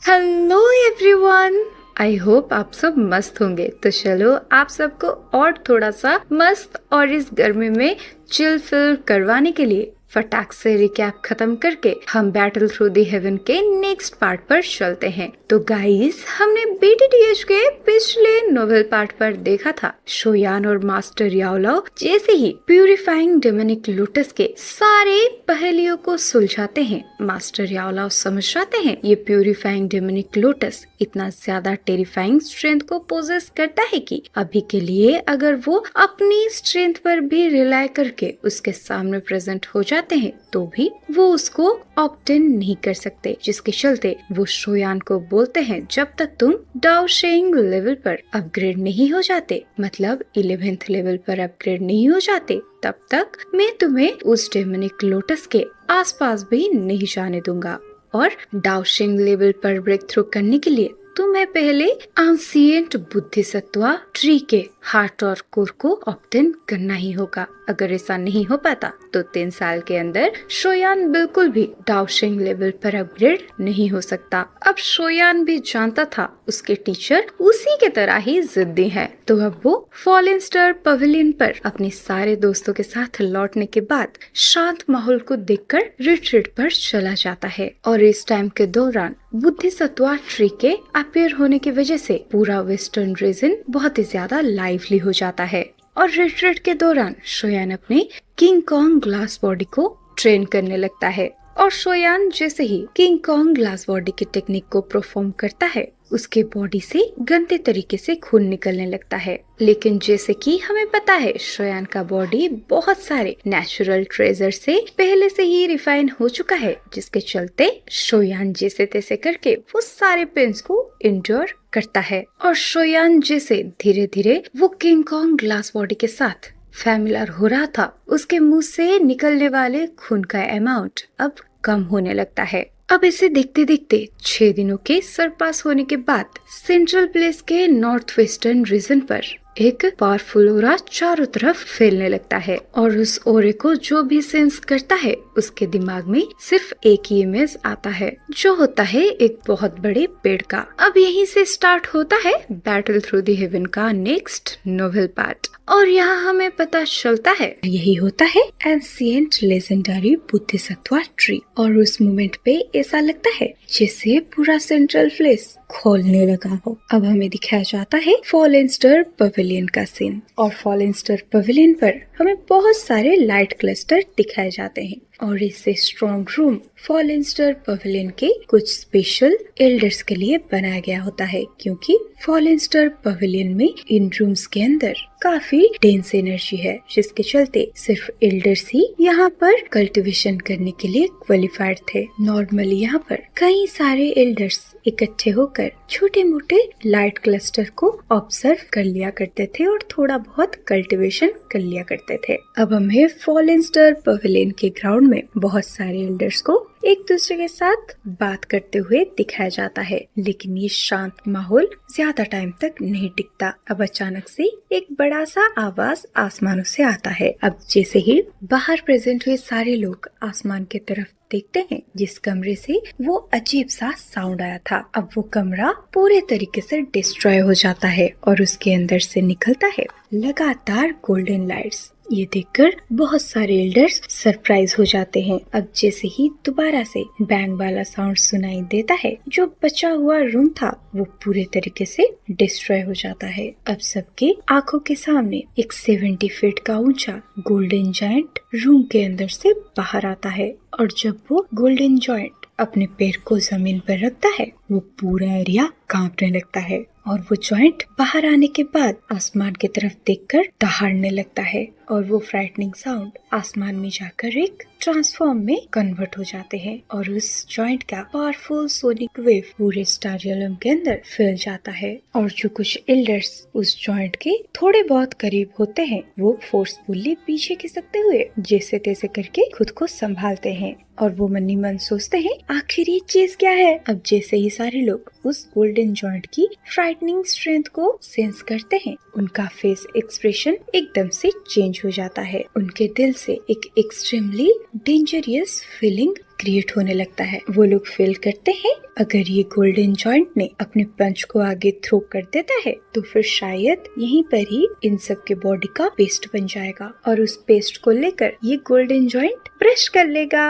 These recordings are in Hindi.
हेलो एवरीवन, आई होप आप सब मस्त होंगे। तो चलो आप सबको और थोड़ा सा मस्त और इस गर्मी में चिल फिल करवाने के लिए फटाक से रिकैप खत्म करके हम बैटल थ्रू दी हेवन के नेक्स्ट पार्ट पर चलते हैं। तो गाइस, हमने बीटीटीएच के पिछले नोवेल पार्ट पर देखा था शोयान और मास्टर याओलाओ जैसे ही प्यूरिफाइंग डेमोनिक लोटस के सारे पहेलियों को सुलझाते हैं। मास्टर याओलाओ समझ जाते हैं ये प्यूरिफाइंग डेमोनिक लोटस इतना ज्यादा टेरिफाइंग स्ट्रेंथ को पोजेस करता है कि अभी के लिए अगर वो अपनी स्ट्रेंथ पर भी रिलाय करके उसके सामने प्रेजेंट हो जाते हैं तो भी वो उसको ऑप्टेन नहीं कर सकते, जिसके चलते वो शोयान को बोलते हैं जब तक तुम डाओशेंग लेवल पर अपग्रेड नहीं हो जाते, मतलब 11th लेवल पर अपग्रेड नहीं हो जाते, तब तक मैं तुम्हें उस डेमोनिक लोटस के आसपास भी नहीं जाने दूंगा। और डाओशेंग लेवल पर ब्रेक थ्रू करने के लिए तुम्हें पहले एंशिएंट बुद्धिसत्वा ट्री के हार्ट और कोर को ऑप्टेन करना ही होगा। अगर ऐसा नहीं हो पाता तो 3 साल के अंदर शोयान बिल्कुल भी डाओशेंग लेवल पर अपग्रेड नहीं हो सकता। अब शोयान भी जानता था उसके टीचर उसी के तरह ही जिद्दी हैं। तो अब वो फॉलन स्टार पवेलियन पर अपने सारे दोस्तों के साथ लौटने के बाद शांत माहौल को देखकर रिट्रीट पर चला जाता है। और इस टाइम के दौरान बुद्धिसत्वा ट्री के अपीयर होने की वजह से पूरा वेस्टर्न रीजन बहुत ही ज्यादा लाइवली हो जाता है। और रिट्रीट के दौरान शोयान अपने किंग कॉन्ग ग्लास बॉडी को ट्रेन करने लगता है। और शोयान जैसे ही किंग कॉन्ग ग्लास बॉडी की टेक्निक को परफॉर्म करता है उसके बॉडी से गंदे तरीके से खून निकलने लगता है। लेकिन जैसे कि हमें पता है शोयान का बॉडी बहुत सारे नेचुरल ट्रेजर से पहले से ही रिफाइन हो चुका है, जिसके चलते शोयान जैसे तैसे करके वो सारे पेन्स को इंड्योर करता है। और शोयान जैसे धीरे धीरे वो किंग कॉन्ग ग्लास बॉडी के साथ फैमिलियर हो रहा था, उसके मुंह से निकलने वाले खून का अमाउंट अब कम होने लगता है। अब इसे देखते देखते 6 दिनों के सरपास होने के बाद सेंट्रल प्लेस के नॉर्थ वेस्टर्न रीजन पर एक पावरफुल ओरा चारों तरफ फैलने लगता है। और उस ओरे को जो भी सेंस करता है उसके दिमाग में सिर्फ एक ही इमेज आता है, जो होता है एक बहुत बड़े पेड़ का। अब यहीं से स्टार्ट होता है बैटल थ्रू दी हेवन का नेक्स्ट नोवेल पार्ट। और यहाँ हमें पता चलता है यही होता है एंशिएंट लेजेंडरी बुद्धिसत्वा ट्री। और उस मोमेंट पे ऐसा लगता है जैसे पूरा सेंट्रल प्लेस खोलने लगा हो। अब हमें दिखाया जाता है फॉलन स्टार पवेलियन का सीन। और फॉलन स्टार पवेलियन पर हमें बहुत सारे लाइट क्लस्टर दिखाए जाते हैं। और इससे strong room fallen star pavilion के कुछ स्पेशल एल्डर्स के लिए बनाया गया होता है, क्योंकि फॉलन स्टार पवेलियन में इन रूम्स के अंदर काफी डेंस एनर्जी है, जिसके चलते सिर्फ एल्डर्स ही यहाँ पर कल्टीवेशन करने के लिए क्वालिफाइड थे। नॉर्मली यहाँ पर कई सारे एल्डर्स इकट्ठे होकर छोटे मोटे लाइट क्लस्टर को ऑब्जर्व कर लिया करते थे और थोड़ा बहुत कल्टीवेशन कर लिया करते थे। अब हमें फॉलन स्टार पवेलियन के ग्राउंड में बहुत सारे एल्डर्स को एक दूसरे के साथ बात करते हुए दिखाया जाता है। लेकिन ये शांत माहौल ज्यादा टाइम तक नहीं टिकता। अब अचानक से एक बड़ा सा आवाज आसमानों से आता है। अब जैसे ही बाहर प्रेजेंट हुए सारे लोग आसमान की तरफ देखते हैं जिस कमरे से वो अजीब सा साउंड आया था, अब वो कमरा पूरे तरीके से डिस्ट्रॉय हो जाता है और उसके अंदर से निकलता है लगातार गोल्डन लाइट्स। ये देखकर बहुत सारे एल्डर्स सरप्राइज हो जाते हैं। अब जैसे ही दोबारा से बैंग वाला साउंड सुनाई देता है, जो बचा हुआ रूम था वो पूरे तरीके से डिस्ट्रॉय हो जाता है। अब सबके आंखों के सामने एक 70 फीट का ऊंचा गोल्डन जायंट रूम के अंदर से बाहर आता है। और जब वो गोल्डन जॉइंट अपने पैर को जमीन पर रखता है वो पूरा एरिया कांपने लगता है। और वो जॉइंट बाहर आने के बाद आसमान की तरफ देखकर दहाड़ने लगता है और वो फ्राइटनिंग साउंड आसमान में जाकर एक ट्रांसफॉर्म में कन्वर्ट हो जाते हैं। और उस जॉइंट का पावरफुल सोनिक वेव पूरे स्टारियलम के अंदर फैल जाता है। और जो कुछ एल्डर्स उस जॉइंट के थोड़े बहुत करीब होते हैं वो फोर्सफुली पीछे खिसकते हुए जैसे तैसे करके खुद को संभालते हैं। और वो मन ही मन सोचते हैं आखिर ये चीज क्या है। अब जैसे ही सारे लोग उस गोल्डन जॉइंट की फ्राइटनिंग स्ट्रेंथ को सेंस करते हैं उनका फेस एक्सप्रेशन एकदम से चेंज हो जाता है। उनके दिल से एक एक्सट्रीमली डेंजरियस फीलिंग क्रिएट होने लगता है। वो लोग फील करते हैं अगर ये गोल्डन जॉइंट ने अपने पंच को आगे थ्रो कर देता है तो फिर शायद यहीं पर ही इन सब के बॉडी का पेस्ट बन जाएगा और उस पेस्ट को लेकर ये गोल्डन जॉइंट ब्रश कर लेगा।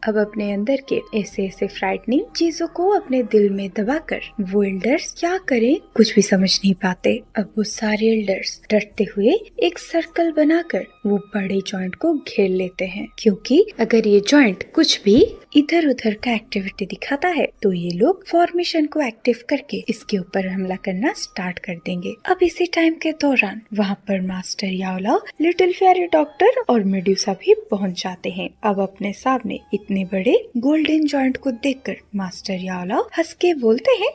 अब अपने अंदर के ऐसे ऐसे फ्राइटनिंग चीजों को अपने दिल में दबाकर वो एल्डर्स क्या करें कुछ भी समझ नहीं पाते। अब वो सारे एल्डर्स डरते हुए एक सर्कल बनाकर वो बड़े जॉइंट को घेर लेते हैं, क्योंकि अगर ये जॉइंट कुछ भी इधर उधर का एक्टिविटी दिखाता है तो ये लोग फॉर्मेशन को एक्टिव करके इसके ऊपर हमला करना स्टार्ट कर देंगे। अब इसी टाइम के दौरान वहाँ पर मास्टर याओला, लिटिल फेरी डॉक्टर और मेडुसा भी पहुँच जाते हैं। अब अपने सामने इतने बड़े गोल्डन जॉइंट को देखकर मास्टर याओला हंस के बोलते हैं,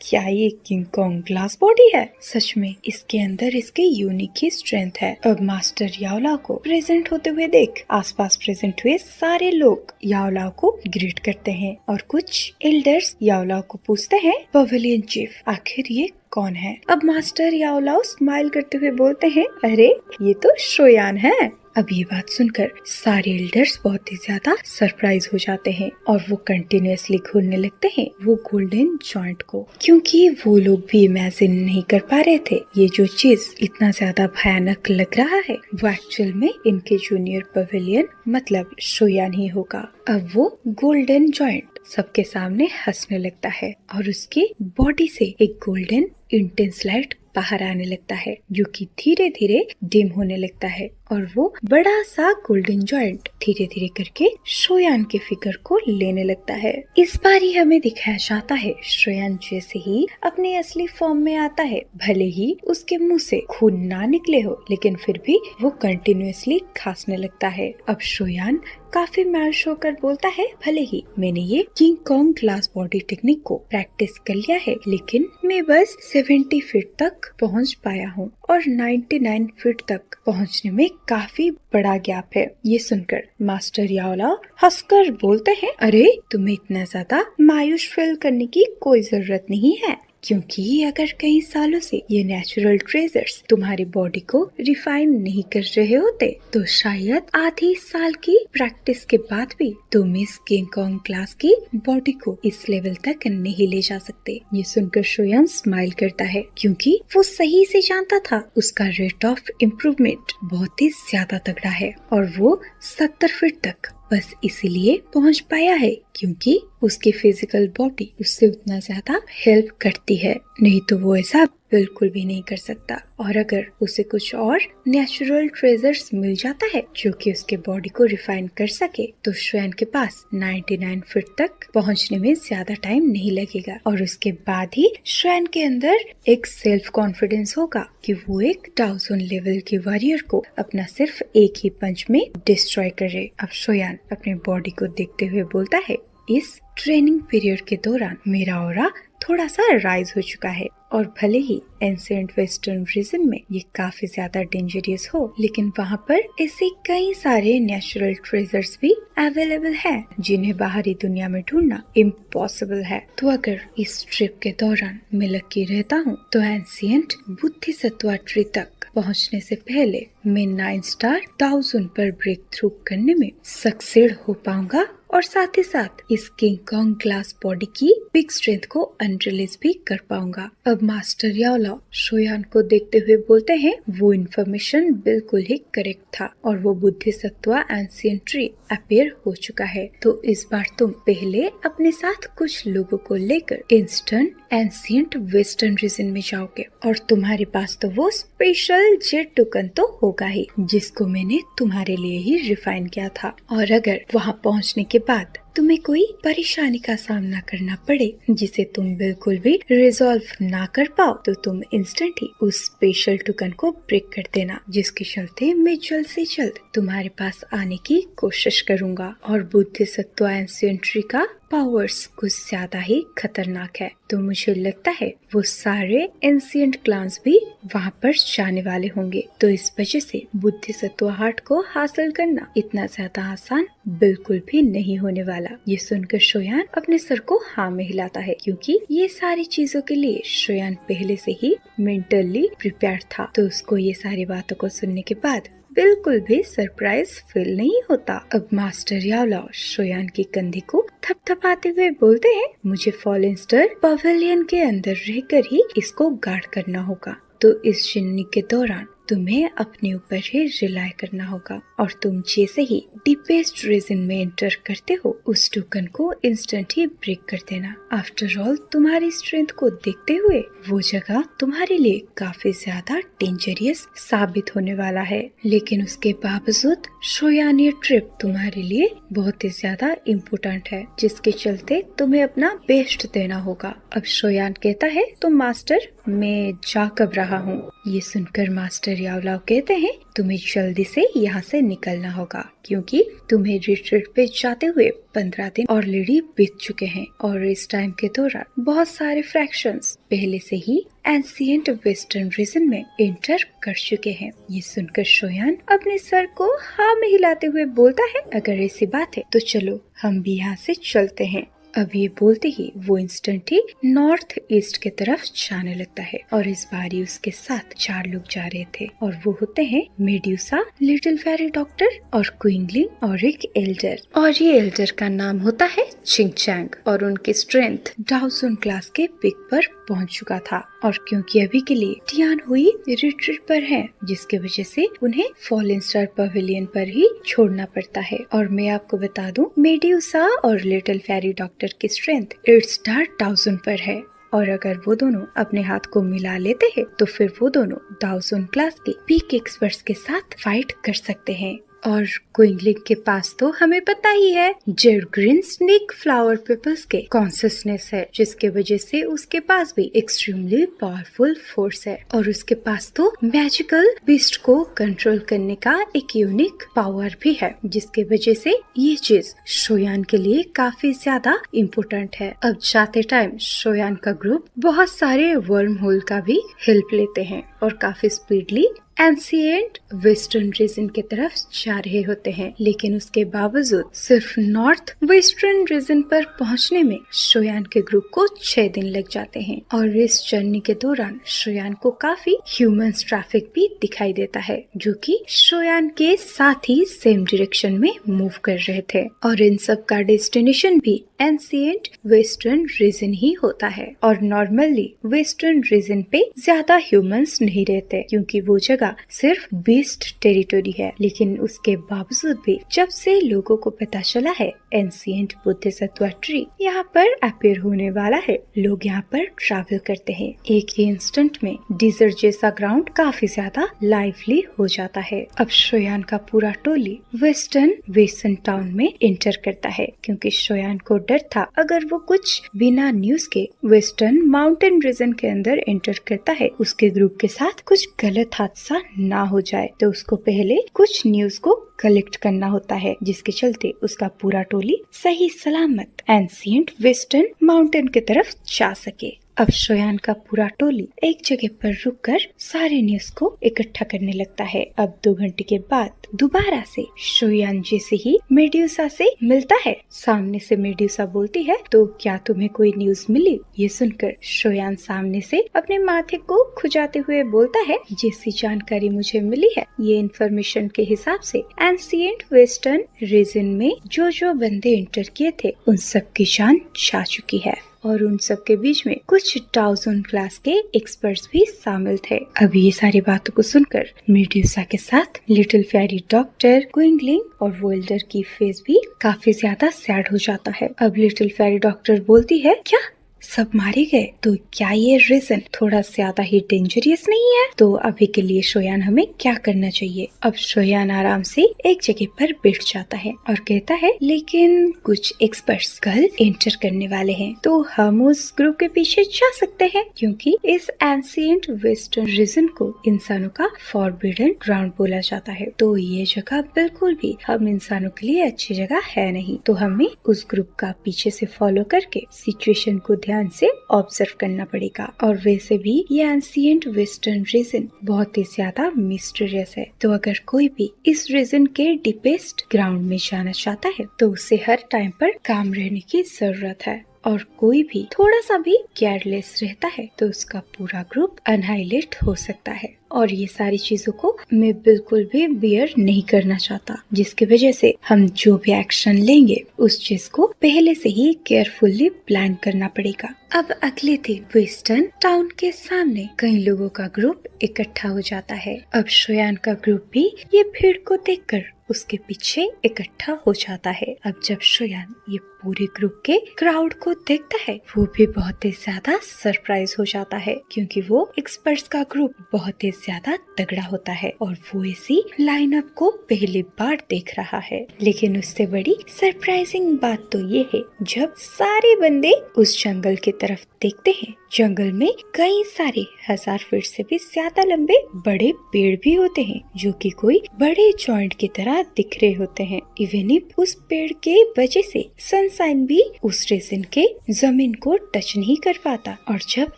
क्या ये किंग कॉन्ग ग्लास बॉडी है? सच में इसके अंदर इसके यूनिक ही स्ट्रेंथ है। अब मास्टर याओला को प्रेजेंट होते हुए देख आसपास प्रेजेंट हुए सारे लोग याओला को ग्रीट करते हैं और कुछ एल्डर्स याओला को पूछते हैं, पवेलियन चीफ आखिर ये कौन है? अब मास्टर याओला स्माइल करते हुए बोलते हैं, अरे ये तो शोयान है। अब ये बात सुनकर सारे एल्डर्स बहुत ही ज्यादा सरप्राइज हो जाते हैं और वो कंटिन्यूअसली घूरने लगते हैं वो गोल्डन जॉइंट को, क्योंकि वो लोग भी इमेजिन नहीं कर पा रहे थे ये जो चीज इतना ज्यादा भयानक लग रहा है वो एक्चुअल में इनके जूनियर पवेलियन मतलब शोयान ही होगा। अब वो गोल्डन जॉइंट सबके सामने हंसने लगता है और उसके बॉडी से एक गोल्डन इंटेंस लाइट बाहर आने लगता है जो कि धीरे धीरे डिम होने लगता है और वो बड़ा सा गोल्डन जॉइंट धीरे धीरे करके शोयान के फिगर को लेने लगता है। इस बार ही हमें दिखाया जाता है शोयान जैसे ही अपने असली फॉर्म में आता है, भले ही उसके मुंह से खून ना निकले हो लेकिन फिर भी वो कंटिन्यूअसली खांसने लगता है। अब शोयान काफी मैश होकर बोलता है, भले ही मैंने ये king Kong glass body technique को प्रैक्टिस कर लिया है लेकिन मैं बस 70 फीट तक पहुंच पाया हूँ और 99 फीट तक पहुंचने में काफी बड़ा गैप है। ये सुनकर मास्टर याओला हंसकर बोलते हैं, अरे तुम्हें इतना ज्यादा मायूस फील करने की कोई जरूरत नहीं है, क्योंकि अगर कई सालों से ये नेचुरल ट्रेजर्स तुम्हारी बॉडी को रिफाइन नहीं कर रहे होते तो शायद आधी साल की प्रैक्टिस के बाद भी तुम इस किंग कॉन्ग क्लास की बॉडी को इस लेवल तक नहीं ले जा सकते। ये सुनकर शोयान स्माइल करता है क्योंकि वो सही से जानता था उसका रेट ऑफ इम्प्रूवमेंट बहुत ही ज्यादा तगड़ा है और वो 70 फीट तक बस इसीलिए पहुंच पाया है क्योंकि उसकी फिजिकल बॉडी उससे उतना ज्यादा हेल्प करती है, नहीं तो वो ऐसा बिल्कुल भी नहीं कर सकता। और अगर उसे कुछ और नेचुरल ट्रेजर्स मिल जाता है जो कि उसके बॉडी को रिफाइन कर सके तो शोयान के पास 99 फीट तक पहुंचने में ज्यादा टाइम नहीं लगेगा और उसके बाद ही शोयान के अंदर एक सेल्फ कॉन्फिडेंस होगा कि वो एक 1000 लेवल के वॉरियर को अपना सिर्फ एक ही पंच में डिस्ट्रॉय करे। अब शोयान अपने बॉडी को देखते हुए बोलता है, इस ट्रेनिंग पीरियड के दौरान मेरा ऑरा थोड़ा सा राइज हो चुका है और भले ही एंशिएंट वेस्टर्न रीजन में ये काफी ज्यादा डेंजरस हो लेकिन वहाँ पर ऐसे कई सारे नेचुरल ट्रेजर्स भी अवेलेबल हैं जिन्हें बाहरी दुनिया में ढूंढना इम्पॉसिबल है। तो अगर इस ट्रिप के दौरान मैं लकी रहता हूँ तो एंशिएंट बुद्धिसत्वा ट्री तक पहुँचने से पहले मैं 9 स्टार 1000 पर ब्रेक थ्रू करने में सक्सेड हो पाऊंगा और साथ ही साथ इस किंग कॉन्ग ग्लास बॉडी की बिग स्ट्रेंथ को अनरिलीज भी कर पाऊंगा। अब मास्टर याओला शोयान को देखते हुए बोलते हैं, वो इन्फॉर्मेशन बिल्कुल ही करेक्ट था और वो बुद्धिसत्वा एंशिएंट ट्री अपीयर हो चुका है। तो इस बार तुम पहले अपने साथ कुछ लोगों को लेकर ईस्टर्न एंशिएंट वेस्टर्न रीजन में जाओगे और तुम्हारे पास तो वो स्पेशल जेट टोकन तो होगा ही जिसको मैंने तुम्हारे लिए ही रिफाइन किया था और अगर वहाँ पहुँचने के बाद तुम्हें कोई परेशानी का सामना करना पड़े जिसे तुम बिल्कुल भी रिजॉल्व ना कर पाओ तो तुम इंस्टेंट ही उस स्पेशल टोकन को ब्रेक कर देना, जिसके चलते मैं जल्द से जल्द तुम्हारे पास आने की कोशिश करूंगा। और बुद्धिसत्वा एंशिएंट ट्री का पावर्स कुछ ज्यादा ही खतरनाक है तो मुझे लगता है वो सारे एंशिएंट क्लान्स भी वहाँ पर जाने वाले होंगे, तो इस वजह से बुद्धिसत्वा हार्ट को हासिल करना इतना ज्यादा आसान बिल्कुल भी नहीं होने वाला। ये सुनकर शोयान अपने सर को हाँ में हिलाता है क्योंकि ये सारी चीजों के लिए शोयान पहले से ही मेंटली प्रिपेयर था। तो उसको ये सारी बातों को सुनने के बाद बिल्कुल भी सरप्राइज फील नहीं होता। अब मास्टर यावलाओ शोयान के कंधे को थपथपाते हुए बोलते हैं, मुझे फॉलन स्टार पवेलियन के अंदर रहकर ही इसको गार्ड करना होगा। तो इस जर्नी के दौरान तुम्हें अपने ऊपर ही रिलाय करना होगा और तुम जैसे ही डीपेस्ट रीजन में एंटर करते हो उस टोकन को इंस्टेंट ही ब्रेक कर देना। आफ्टर ऑल तुम्हारी स्ट्रेंथ को देखते हुए वो जगह तुम्हारे लिए काफी ज्यादा डेंजरियस साबित होने वाला है, लेकिन उसके बावजूद शोयान ये ट्रिप तुम्हारे लिए बहुत ही ज्यादा इम्पोर्टेंट है, जिसके चलते तुम्हें अपना बेस्ट देना होगा। अब शोयान कहता है, तो मास्टर मैं जा कब रहा हूँ। ये सुनकर मास्टर यावलाओ कहते हैं, तुम्हें जल्दी से यहाँ से निकलना होगा क्योंकि तुम्हें रिट्रीट पे जाते हुए 15 दिन ऑलरेडी बीत चुके हैं और इस टाइम के दौरान बहुत सारे फ्रैक्शंस पहले से ही एंशिएंट वेस्टर्न रीजन में एंटर कर चुके हैं। ये सुनकर शोयान अपने सर को हाँ में हिलाते हुए बोलता है, अगर ऐसी बात है तो चलो हम भी यहाँ से चलते हैं। अब ये बोलते ही वो इंस्टेंट ही नॉर्थ ईस्ट की तरफ जाने लगता है और इस बार ही उसके साथ 4 लोग जा रहे थे और वो होते हैं मेड्यूसा, लिटिल फेरी डॉक्टर और क्विंगलिंग और एक एल्डर। और ये एल्डर का नाम होता है चिंगचैंग और उनकी स्ट्रेंथ डाउसन क्लास के पिक पर पहुंच चुका था और क्योंकि अभी के लिए टियान हुई रिट्रीट पर है, जिसके वजह से उन्हें फॉलन स्टार पवेलियन पर ही छोड़ना पड़ता है। और मैं आपको बता दूं, मेड्यूसा और लिटिल फेरी डॉक्टर की स्ट्रेंथ 8 स्टार 1000 पर है और अगर वो दोनों अपने हाथ को मिला लेते हैं तो फिर वो दोनों डाउसन क्लास के पीक एक्सपर्ट्स के साथ फाइट कर सकते हैं। और क्विंगलिंग के पास तो हमें पता ही है jade green snake flower peoples के कॉन्सियसनेस है, जिसके वजह से उसके पास भी एक्सट्रीमली पावरफुल फोर्स है और उसके पास तो मैजिकल बीस्ट को कंट्रोल करने का एक यूनिक पावर भी है, जिसके वजह से ये चीज शोयान के लिए काफी ज्यादा इम्पोर्टेंट है। अब जाते टाइम शोयान का ग्रुप बहुत सारे वर्म होल का भी हेल्प लेते हैं और काफी स्पीडली एंशिएंट वेस्टर्न रीजन की तरफ जा रहे होते हैं, लेकिन उसके बावजूद सिर्फ नॉर्थ वेस्टर्न रीजन पर पहुंचने में शोयान के ग्रुप को 6 दिन लग जाते हैं और इस जर्नी के दौरान शोयान को काफी ह्यूमन ट्रैफिक भी दिखाई देता है, जो कि शोयान के साथ ही सेम डायरेक्शन में मूव कर रहे थे और इन सब का डेस्टिनेशन भी एंशिएंट वेस्टर्न रीजन ही होता है। और नॉर्मली वेस्टर्न रीजन पे ज्यादा ह्यूमंस नहीं रहते क्योंकि वो जगह सिर्फ बीस्ट टेरिटोरी है, लेकिन उसके बावजूद भी जब से लोगों को पता चला है एंशिएंट बोधिसत्व ट्री यहाँ पर अपीयर होने वाला है, लोग यहाँ पर ट्रैवल करते हैं। एक ही इंस्टेंट में डिजर्ट जैसा ग्राउंड काफी ज्यादा लाइवली हो जाता है। अब शोयान का पूरा टोली वेस्टर्न वेसन टाउन में एंटर करता है क्योंकि शोयान को डर था अगर वो कुछ बिना न्यूज के वेस्टर्न माउंटेन रीजन के अंदर एंटर करता है, उसके ग्रुप के साथ कुछ गलत हादसा ना हो जाए, तो उसको पहले कुछ न्यूज को कलेक्ट करना होता है, जिसके चलते उसका पूरा टोली सही सलामत एंशिएंट वेस्टर्न माउंटेन की तरफ जा सके। अब शोयान का पूरा टोली एक जगह पर रुककर सारे न्यूज को इकट्ठा करने लगता है। अब 2 घंटे के बाद दोबारा से शोयान जैसे ही मेड्यूसा से मिलता है, सामने से मेड्यूसा बोलती है, तो क्या तुम्हें कोई न्यूज मिली? ये सुनकर शोयान सामने से अपने माथे को खुजाते हुए बोलता है, जैसी जानकारी मुझे मिली है, ये इन्फॉर्मेशन के हिसाब से एंशिएंट वेस्टर्न रीजन में जो बंदे एंटर किए थे उन सब की जान जा चुकी है और उन सब के बीच में कुछ डाउसन क्लास के एक्सपर्ट्स भी शामिल थे। अब ये सारी बातों को सुनकर मेड्यूसा के साथ लिटिल फेरी डॉक्टर, क्विंगलिंग और वोल्डर की फेस भी काफी ज्यादा सैड हो जाता है। अब लिटिल फेरी डॉक्टर बोलती है, क्या सब मारे गए? तो क्या ये रीजन थोड़ा ज्यादा ही डेंजरियस नहीं है? तो अभी के लिए शोयान हमें क्या करना चाहिए? अब शोयान आराम से एक जगह पर बैठ जाता है और कहता है, लेकिन कुछ एक्सपर्ट्स कल एंटर करने वाले हैं, तो हम उस ग्रुप के पीछे जा सकते हैं क्योंकि इस एंशिएंट वेस्टर्न रीजन को इंसानों का फॉरबिडन ग्राउंड बोला जाता है, तो ये जगह बिल्कुल भी हम इंसानों के लिए अच्छी जगह है नहीं, तो हमें उस ग्रुप का पीछे से फॉलो करके सिचुएशन को ध्यान से ऑब्जर्व करना पड़ेगा। और वैसे भी ये एंशिएंट वेस्टर्न रीजन बहुत ही ज्यादा मिस्टीरियस है, तो अगर कोई भी इस रीजन के डीपेस्ट ग्राउंड में जाना चाहता है तो उसे हर टाइम पर काम रहने की जरूरत है और कोई भी थोड़ा सा भी केयरलेस रहता है तो उसका पूरा ग्रुप अनहाइलेट हो सकता है। और ये सारी चीजों को मैं बिल्कुल भी बियर नहीं करना चाहता, जिसकी वजह से हम जो भी एक्शन लेंगे उस चीज को पहले से ही केयरफुली प्लान करना पड़ेगा। अब अगले दिन वेस्टर्न टाउन के सामने कई लोगों का ग्रुप इकट्ठा हो जाता है। अब शोयान का ग्रुप भी ये भीड़ को देखकर उसके पीछे इकट्ठा हो जाता है। अब जब शोयान ये पूरे ग्रुप के क्राउड को देखता है, वो भी बहुत ही ज्यादा सरप्राइज हो जाता है, क्योंकि वो एक्सपर्ट्स का ग्रुप बहुत ही ज्यादा तगड़ा होता है और वो इसी लाइनअप को पहली बार देख रहा है। लेकिन उससे बड़ी सरप्राइजिंग बात तो ये है, जब सारे बंदे उस जंगल की तरफ देखते हैं, जंगल में कई सारे 1000 फीट से भी ज्यादा लंबे बड़े पेड़ भी होते हैं, जो कि कोई बड़े जॉइंट की तरह दिख रहे होते हैं। इवन इफ उस पेड़ के वजह से सनशाइन भी उस रीजन के जमीन को टच नहीं कर पाता। और जब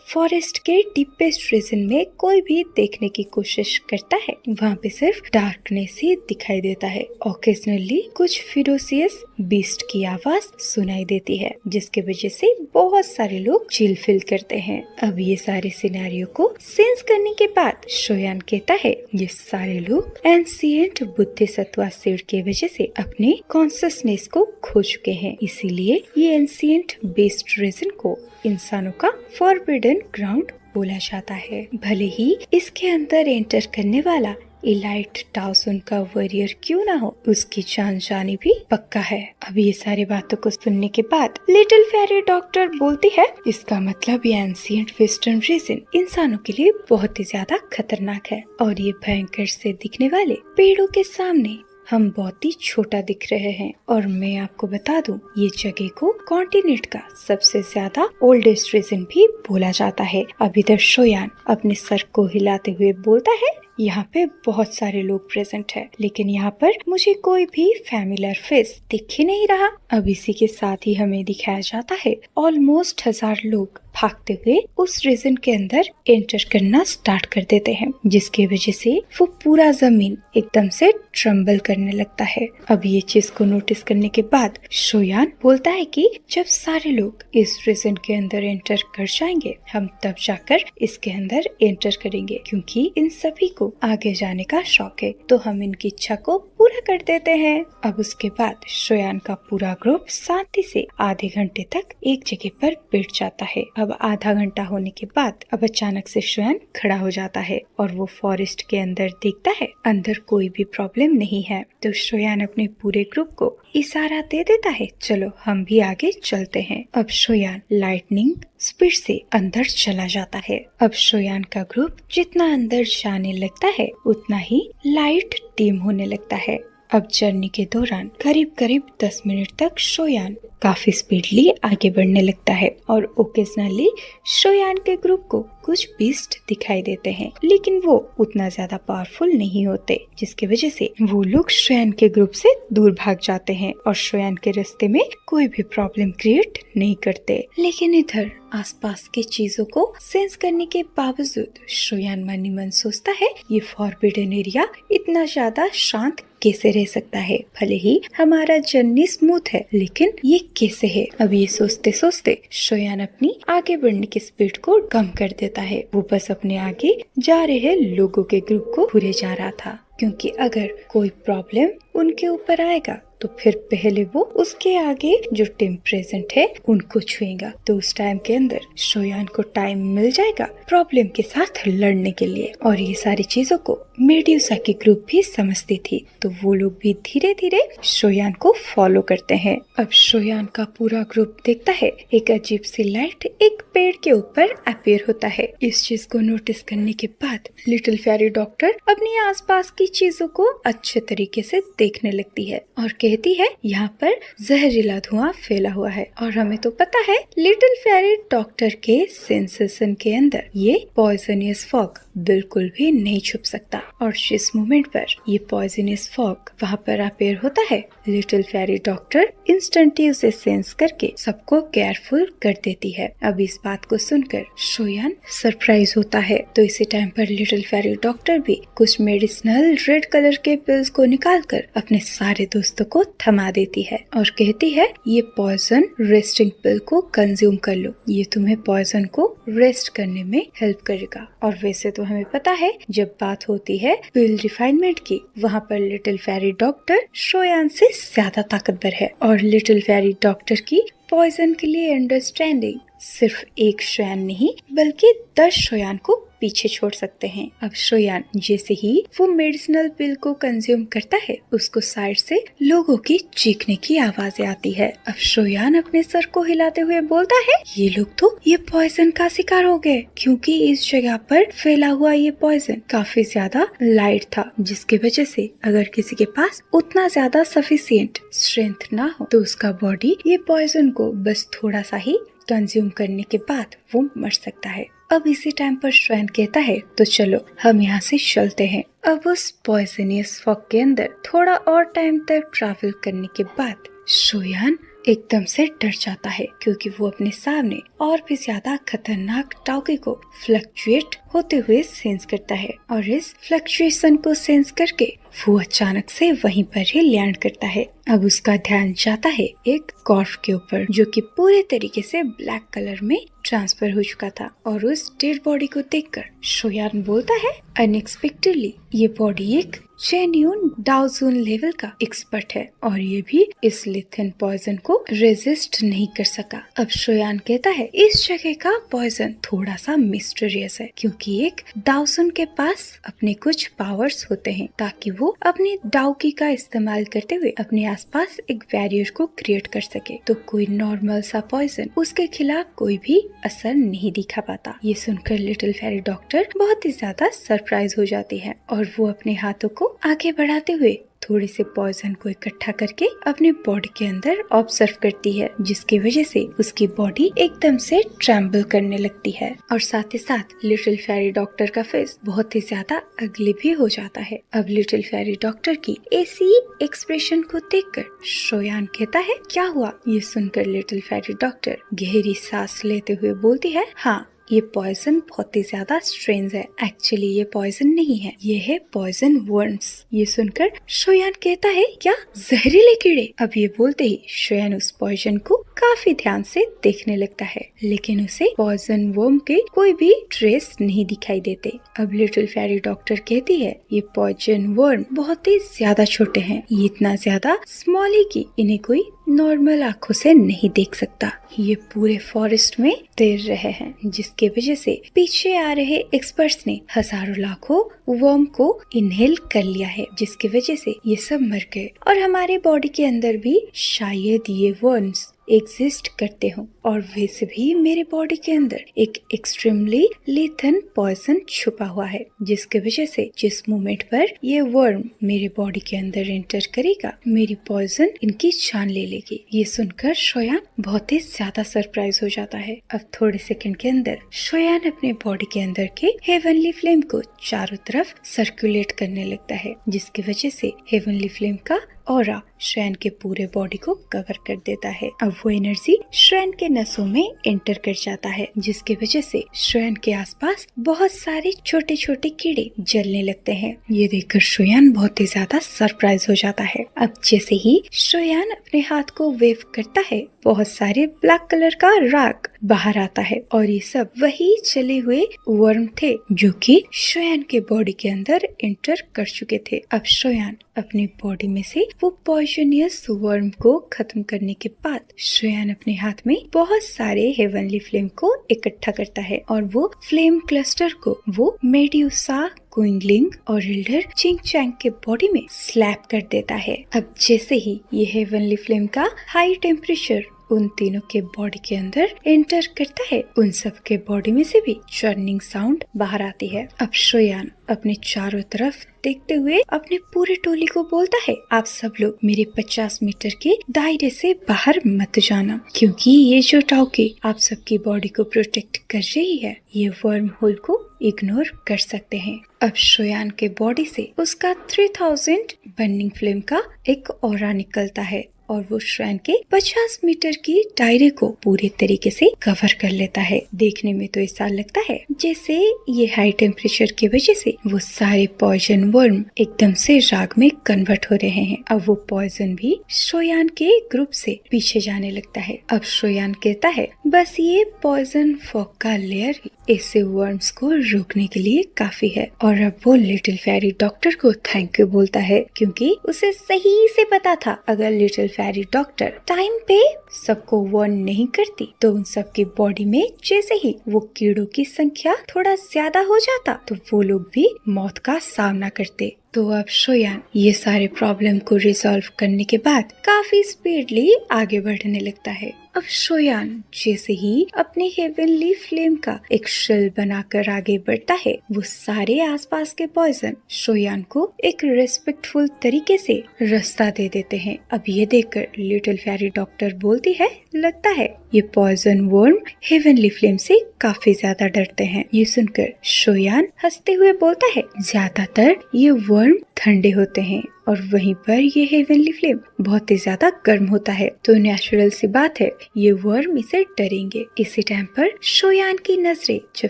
फॉरेस्ट के डीपेस्ट रीजन में कोई भी देखने की कोशिश करता है, वहाँ पे सिर्फ डार्कनेस ही दिखाई देता है। ओकेजनली कुछ फिरोसियस बीस्ट की आवाज सुनाई देती है, जिसके वजह से बहुत सारे लोग चिल फील करते हैं। अब ये सारे सिनेरियो को सेंस करने के बाद शोयान कहता है, ये सारे लोग एंशिएंट बुद्धिसत्व सीड के वजह से अपने कॉन्शियसनेस को खो चुके हैं, इसीलिए ये एंशिएंट बेस्ड रीजन को इंसानों का फॉरबिडन ग्राउंड बोला जाता है। भले ही इसके अंदर एंटर करने वाला इलाइट टाउसन का वॉरियर क्यों ना हो, उसकी जान जानी भी पक्का है। अब ये सारी बातों को सुनने के बाद लिटिल फेरी डॉक्टर बोलती है, इसका मतलब ये एंशिएंट वेस्टर्न रीजन इंसानों के लिए बहुत ही ज्यादा खतरनाक है और ये भयंकर से दिखने वाले पेड़ों के सामने हम बहुत ही छोटा दिख रहे हैं। और मैं आपको बता दूं, ये जगह को कॉन्टिनेंट का सबसे ज्यादा ओल्डेस्ट रीजन भी बोला जाता है। अब इधर शोयान अपने सर को हिलाते हुए बोलता है, यहाँ पे बहुत सारे लोग प्रेजेंट है, लेकिन यहाँ पर मुझे कोई भी फैमिलियर फेस दिख ही नहीं रहा। अब इसी के साथ ही हमें दिखाया जाता है ऑलमोस्ट 1000 लोग भागते हुए उस रीजन के अंदर एंटर करना स्टार्ट कर देते हैं, जिसकी वजह से वो पूरा जमीन एकदम से ट्रम्बल करने लगता है। अब ये चीज को नोटिस करने के बाद शोयान बोलता है कि जब सारे लोग इस रीजन के अंदर एंटर कर जाएंगे, हम तब जाकर इसके अंदर एंटर करेंगे, क्योंकि इन सभी को आगे जाने का शौक है, तो हम इनकी इच्छा को पूरा कर देते हैं। अब उसके बाद शोयान का पूरा ग्रुप शांति से आधे घंटे तक एक जगह पर बैठ जाता है। अब आधा घंटा होने के बाद अब अचानक से शोयान खड़ा हो जाता है और वो फॉरेस्ट के अंदर देखता है, अंदर कोई भी प्रॉब्लम नहीं है। तो शोयान अपने पूरे ग्रुप को इशारा दे देता है, चलो हम भी आगे चलते हैं। अब शोयान लाइटनिंग स्पीड से अंदर चला जाता है। अब शोयान का ग्रुप जितना अंदर जाने लगता है, उतना ही लाइट डिम होने लगता है। अब जर्नी के दौरान करीब करीब 10 मिनट तक शोयान काफी स्पीडली आगे बढ़ने लगता है और ओकेजनली शोयान के ग्रुप को कुछ बीस्ट दिखाई देते हैं, लेकिन वो उतना ज्यादा पावरफुल नहीं होते, जिसकी वजह से वो लोग शोयान के ग्रुप से दूर भाग जाते हैं और शोयान के रास्ते में कोई भी प्रॉब्लम क्रिएट नहीं करते। लेकिन इधर आसपास की चीजों को सेंस करने के बावजूद शोयान मन ही मन सोचता है, ये फॉरबिडन एरिया इतना ज्यादा शांत कैसे रह सकता है? भले ही हमारा जर्नी स्मूथ है, लेकिन ये कैसे है? अब ये सोचते सोचते शोयान अपनी आगे बढ़ने की स्पीड को कम कर देता है। वो बस अपने आगे जा रहे लोगों के ग्रुप को घूरे जा रहा था, क्योंकि अगर कोई प्रॉब्लम उनके ऊपर आएगा तो फिर पहले वो उसके आगे जो टीम प्रेजेंट है उनको छुएगा, तो उस टाइम के अंदर शोयान को टाइम मिल जाएगा प्रॉब्लम के साथ लड़ने के लिए। और ये सारी चीजों को मेड्यूसा की ग्रुप भी समझती थी, तो वो लोग भी धीरे धीरे शोयान को फॉलो करते हैं। अब शोयान का पूरा ग्रुप देखता है एक अजीब सी लाइट एक पेड़ के ऊपर अपीयर होता है। इस चीज को नोटिस करने के बाद लिटिल फेरी डॉक्टर अपनी आसपास की चीजों को अच्छे तरीके से देखने लगती है और कहती है, यहाँ पर जहरीला धुआं फैला हुआ है और हमें तो पता है लिटिल फेरी डॉक्टर के सेंसेशन के अंदर ये पॉइजनियस फॉग बिल्कुल भी नहीं छुप सकता। और जिस मोमेंट पर ये पॉइजनियस फॉग वहाँ पर अपीयर होता है, लिटिल फेरी डॉक्टर इंस्टेंटली उसे सेंस करके सबको केयरफुल कर देती है। अब इस बात को सुनकर शोयान सरप्राइज होता है, तो इसी टाइम पर लिटिल फेरी डॉक्टर भी कुछ मेडिसिनल रेड कलर के पिल्स को निकालकर अपने सारे दोस्तों को थमा देती है और कहती है, ये पॉइजन रेस्टिंग पिल को कंज्यूम कर लो, ये तुम्हें पॉइजन को रेस्ट करने में हेल्प करेगा। और वैसे तो तो हमें पता है जब बात होती है पिल रिफाइनमेंट की, वहाँ पर लिटिल फेरी डॉक्टर शोयान से ज्यादा ताकतवर है और लिटिल फेरी डॉक्टर की पॉइजन के लिए अंडरस्टैंडिंग सिर्फ एक शोयान नहीं बल्कि 10 शोयान को पीछे छोड़ सकते हैं। अब शोयान जैसे ही वो मेडिसिनल पिल को कंज्यूम करता है, उसको साइड से लोगों की चीखने की आवाजें आती है। अब शोयान अपने सर को हिलाते हुए बोलता है, ये लोग तो ये पॉइजन का शिकार हो गए, क्योंकि इस जगह पर फैला हुआ ये पॉइजन काफी ज्यादा लाइट था, जिसकी वजह से अगर किसी के पास उतना ज्यादा सफिशिएंट स्ट्रेंथ ना हो तो उसका बॉडी ये पॉइजन को बस थोड़ा सा ही कंज्यूम करने के बाद वो मर सकता है। अब इसी टाइम पर शोयान कहता है, तो चलो हम यहाँ से चलते हैं। अब उस पॉइजनियस फॉग के अंदर थोड़ा और टाइम तक ट्रैवल करने के बाद शोयान एकदम से डर जाता है, क्योंकि वो अपने सामने और भी ज्यादा खतरनाक टाउके को फ्लक्चुएट होते हुए सेंस करता है और इस फ्लक्चुएशन को सेंस करके वो अचानक से वहीं पर ही लैंड करता है। अब उसका ध्यान जाता है एक कॉर्फ के ऊपर, जो कि पूरे तरीके से ब्लैक कलर में ट्रांसफर हो चुका था, और उस डेड बॉडी को देखकर शोयान बोलता है, अनएक्सपेक्टेडली ये बॉडी एक जेन्युइन डाउजून लेवल का एक्सपर्ट है और ये भी इस लिथन पॉइजन को रेजिस्ट नहीं कर सका। अब शोयान कहता है, इस जगह का पॉइजन थोड़ा सा मिस्टीरियस है, क्योंकि एक डाउजून के पास अपने कुछ पावर्स होते हैं ताकि वो अपनी डाउकी का इस्तेमाल करते हुए अपने आसपास एक बैरियर को क्रिएट कर सके, तो कोई नॉर्मल सा पॉइजन उसके खिलाफ कोई भी असर नहीं दिखा पाता। ये सुनकर लिटिल फेरी डॉक्टर बहुत ही ज्यादा सरप्राइज हो जाती है और वो अपने हाथों को आगे बढ़ाते हुए थोड़े से पॉइजन को इकट्ठा करके अपने बॉडी के अंदर ऑब्जर्व करती है, जिसकी वजह से उसकी बॉडी एकदम से ट्रेम्बल करने लगती है और साथ ही साथ लिटिल फेरी डॉक्टर का फेस बहुत ही ज्यादा अगली भी हो जाता है। अब लिटिल फेरी डॉक्टर की ऐसी एक्सप्रेशन को देखकर शोयान कहता है, क्या हुआ? ये सुनकर लिटिल फेरी डॉक्टर गहरी सांस लेते हुए बोलती है, हाँ ये पॉइजन बहुत ही ज्यादा स्ट्रेंज है। एक्चुअली ये पॉइजन नहीं है, ये है पॉइजन वर्म्स। ये सुनकर शोयान कहता है, क्या जहरीले कीड़े? अब ये बोलते ही शोयान उस पॉइजन को काफी ध्यान से देखने लगता है, लेकिन उसे पॉइजन वर्म के कोई भी ट्रेस नहीं दिखाई देते। अब लिटिल फेरी डॉक्टर कहती है, ये पॉइजन वर्म बहुत ही ज्यादा छोटे हैं, ये इतना ज्यादा स्मॉल है कि इन्हें कोई नॉर्मल आंखों से नहीं देख सकता। ये पूरे फॉरेस्ट में तैर रहे हैं, जिसके वजह से पीछे आ रहे एक्सपर्ट्स ने हजारों लाखों वर्म को इनहेल कर लिया है, जिसकी वजह से ये सब मर गए और हमारे बॉडी के अंदर भी शायद ये वर्म्स एग्जिस्ट करते हो, और वैसे भी मेरे बॉडी के अंदर एक एक्सट्रीमली लीथन पॉइजन छुपा हुआ है, जिसके वजह से जिस मोमेंट पर ये वर्म मेरे बॉडी के अंदर एंटर करेगा, मेरी पॉइजन इनकी जान ले लेगी। ये सुनकर शोयान बहुत ही ज्यादा सरप्राइज हो जाता है। अब थोड़े सेकंड के अंदर शोयान अपने बॉडी के अंदर के हेवनली फ्लेम को चारों तरफ सर्कुलेट करने लगता है, जिसकी वजह से हेवनली फ्लेम का ऑरा शोयान के पूरे बॉडी को कवर कर देता है। अब वो एनर्जी शोयान के नसों में एंटर कर जाता है, जिसकी वजह से शोयान के आसपास बहुत सारे छोटे छोटे कीड़े जलने लगते हैं। ये देखकर शोयान बहुत ही ज्यादा सरप्राइज हो जाता है। अब जैसे ही शोयान अपने हाथ को वेव करता है, बहुत सारे ब्लैक कलर का राग बाहर आता है और ये सब वही चले हुए वर्म थे जो कि शोयान के बॉडी के अंदर एंटर कर चुके थे। अब शोयान अपनी बॉडी में से वो पॉइजनियस वर्म को खत्म करने के बाद शोयान अपने हाथ में बहुत सारे हेवनली फ्लेम को इकट्ठा करता है और वो फ्लेम क्लस्टर को वो मेड्यूसा, क्विंगलिंग और एल्डर चिंगचैंग के बॉडी में स्लैप कर देता है। अब जैसे ही ये हेवनली फ्लेम का हाई टेम्परेचर उन तीनों के बॉडी के अंदर एंटर करता है, उन सब के बॉडी में से भी चर्निंग साउंड बाहर आती है। अब शोयान अपने चारों तरफ देखते हुए अपने पूरे टोली को बोलता है, आप सब लोग मेरे 50 मीटर के दायरे से बाहर मत जाना, क्योंकि ये जो टाउकी आप सबकी बॉडी को प्रोटेक्ट कर रही है, ये वर्म होल को इग्नोर कर सकते हैं। अब शोयान के बॉडी से उसका 3000 बर्निंग फ्लेम का एक ऑरा निकलता है और वो शोयान के 50 मीटर की दायरे को पूरे तरीके से कवर कर लेता है। देखने में तो ऐसा लगता है जैसे ये हाई टेम्परेचर की वजह से वो सारे पॉइजन वर्म एकदम से राग में कन्वर्ट हो रहे हैं। अब वो पॉइजन भी शोयान के ग्रुप से पीछे जाने लगता है। अब शोयान कहता है, बस ये पॉइजन फॉग का लेयर ऐसे वर्म्स को रोकने के लिए काफी है। और अब वो लिटिल फेरी डॉक्टर को थैंक यू बोलता है, क्योंकि उसे सही से पता था अगर लिटिल फेरी डॉक्टर टाइम पे सबको वार्न नहीं करती तो उन सबकी बॉडी में जैसे ही वो कीड़ों की संख्या थोड़ा ज्यादा हो जाता तो वो लोग भी मौत का सामना करते। तो अब शोयान ये सारे प्रॉब्लम को रिजॉल्व करने के बाद काफी स्पीडली आगे बढ़ने लगता है। अब शोयान जैसे ही अपने हेवनली फ्लेम का एक शेल बनाकर आगे बढ़ता है, वो सारे आसपास के पॉइजन शोयान को एक रेस्पेक्टफुल तरीके से रास्ता दे देते हैं। अब ये देखकर लिटिल फेरी डॉक्टर बोलती है, लगता है ये पॉइजन वर्म हेवनली फ्लेम से काफी ज्यादा डरते हैं। ये सुनकर शोयान हंसते हुए बोलता है, ज्यादातर ये वर्म ठंडे होते हैं और वहीं पर ये हेवनली फ्लेम बहुत ही ज्यादा गर्म होता है, तो नेचुरल सी बात है ये वर्म इसे डरेंगे। इसी टाइम पर शोयान की नजरें जब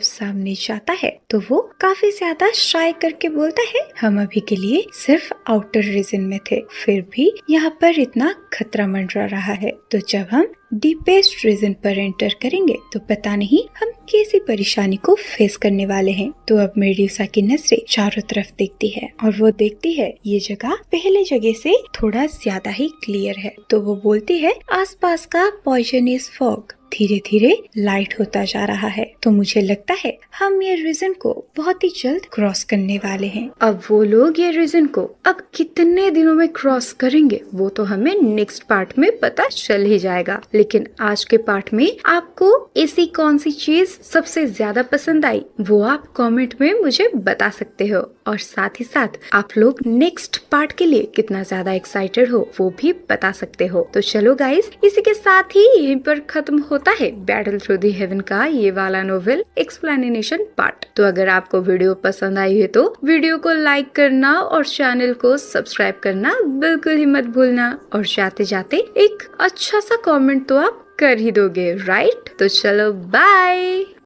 सामने जाता है तो वो काफी ज्यादा शाय करके बोलता है, हम अभी के लिए सिर्फ आउटर रीजन में थे, फिर भी यहाँ पर इतना खतरा मंडरा रहा है, तो जब हम डीपेस्ट रीजन पर एंटर करेंगे तो पता नहीं हम कैसी परेशानी को फेस करने वाले हैं। तो अब मेडुसा की नजरें चारों तरफ देखती है और वो देखती है ये जगह पहले जगह से थोड़ा ज्यादा ही क्लियर है। तो वो बोलती है, आसपास का पॉइजनस फॉग धीरे धीरे लाइट होता जा रहा है, तो मुझे लगता है हम ये रीजन को बहुत ही जल्द क्रॉस करने वाले हैं। अब वो लोग ये रीजन को अब कितने दिनों में क्रॉस करेंगे वो तो हमें नेक्स्ट पार्ट में पता चल ही जाएगा। लेकिन आज के पार्ट में आपको ऐसी कौन सी चीज सबसे ज्यादा पसंद आई वो आप कमेंट में मुझे बता सकते हो, और साथ ही साथ आप लोग नेक्स्ट पार्ट के लिए कितना ज्यादा एक्साइटेड हो वो भी बता सकते हो। तो चलो गाइस, इसी के साथ ही यहीं पर खत्म होता है बैटल थ्रू द हेवन का ये वाला नोवेल एक्सप्लेनेशन पार्ट। तो अगर आपको वीडियो पसंद आई है तो वीडियो को लाइक करना और चैनल को सब्सक्राइब करना बिल्कुल ही मत भूलना, और जाते जाते एक अच्छा सा कमेंट तो आप कर ही दोगे, राइट? तो चलो बाय।